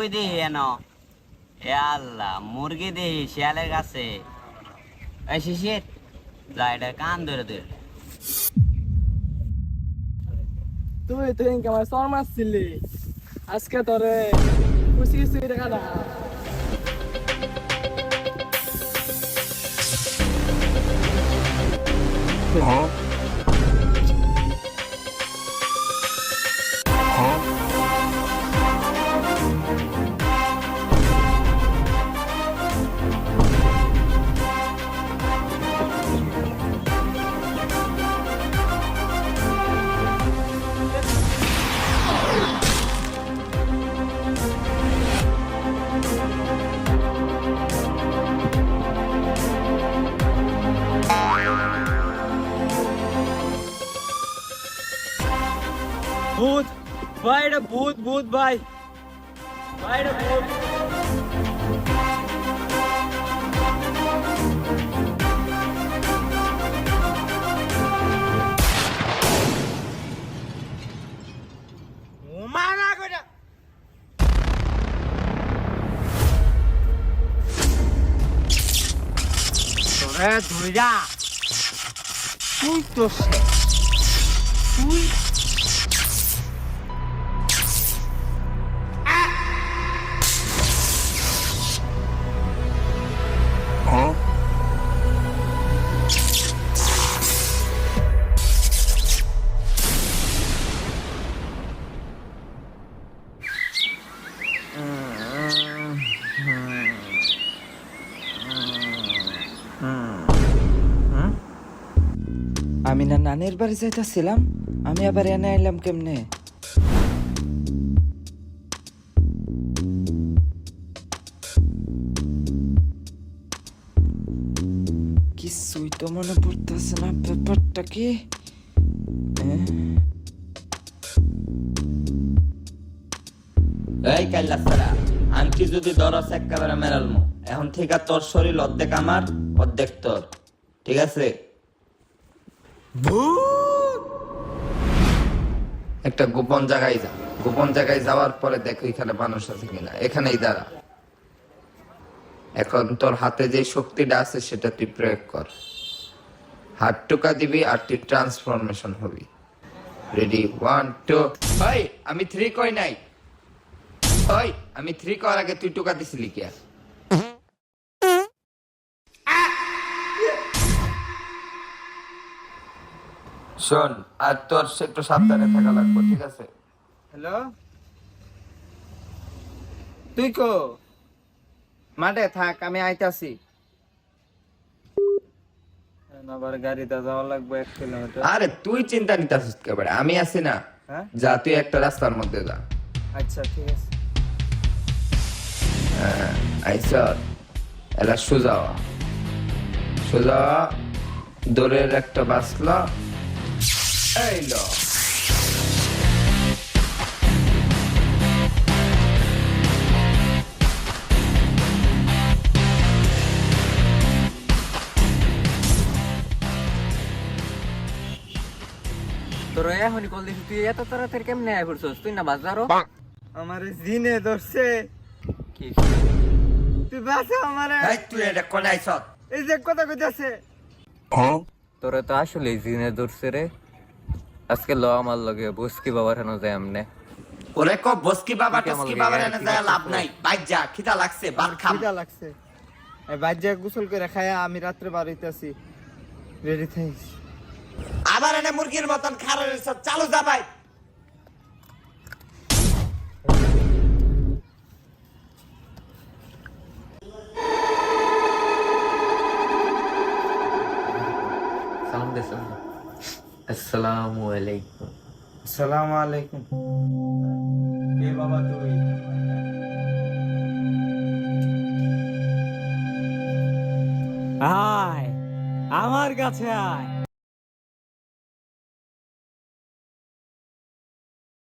কই দি N A আল্লাহ মুরগি দি শিয়ালের কাছে এই শিশির যা এটা কান ধরে ধরে তুই তুই আমার সর মারছিলি আজকে তোরে খুশি খুশি টাকা দা ভূত ভাই এটা ভূত ভূত ভাই ভাই এটা ভূত মারা গোটা তোরে ধুইরা তুই তো সে তুই আমি না নানির বাড়ি যাইতেছিলাম আমি আবার এনে আইলাম কেমনে কিছুই তো মনে পড়তেছে না ব্যাপারটা কি এই কাল্লা সারা আনকি যদি দরস একেবারে মেরালমু এখন থেকে তোর শরীর অর্ধেক আমার অর্ধেক তোর ঠিক আছে একটা গোপন জায়গায় যা গোপন জায়গায় যাওয়ার পরে দেখো এখানে মানুষ আছে কিনা এখানেই দাঁড়া এখন তোর হাতে যে শক্তিটা আছে সেটা তুই প্রয়োগ কর হাত টুকা দিবি আর তুই ট্রান্সফরমেশন হবি রেডি 1 2 ভাই আমি 3 কই নাই ওই আমি 3 করার আগে তুই টুকা দিছিলি কি শোন আর তোর একটু সাবধানে থাকা লাগবে ঠিক আছে হ্যালো তুই কো মাঠে থাক আমি আইতাছি আবার গাড়িতে যাওয়া লাগবে 1 কিলোমিটার আরে তুই চিন্তা নিতাছিস কেবল আমি আছি না হ্যাঁ যা তুই একটা রাস্তার মধ্যে যা আচ্ছা ঠিক আছে আইসা এলা সোজা সোজা দৌড়ের একটা বাসলা এই লো তোর এখনই কল দিছিস তুই এত তাড়াতাড়ি কেমনে আয় পড়ছস তুই না বাজারও আমারে জিনে ধরছে কি তুই বাসা আমারে এই তুই এটা কোন আইছত এই যে কথা কইতাছে তোরে তো আসলে জিনে ধরছে রে আজকে ল আমার লগে বসকি বাবার হেন যায় আমনে ওরে কো বসকি বাবা টসকি বাবার এনে যায় লাভ নাই বাইক যা খিদা লাগছে ভাত খাম খিদা লাগছে এই বাজ্জা গোসল করে খায়া আমি রাত্রে বার হইতাছি রেডি থাইস আবার এনে মুরগির মতন খারাপ সব চালু যা ভাই সালাম দে সালাম আসসালামু আলাইকুম আসসালামু আলাইকুম কে বাবা তুই আয় আমার কাছে আয়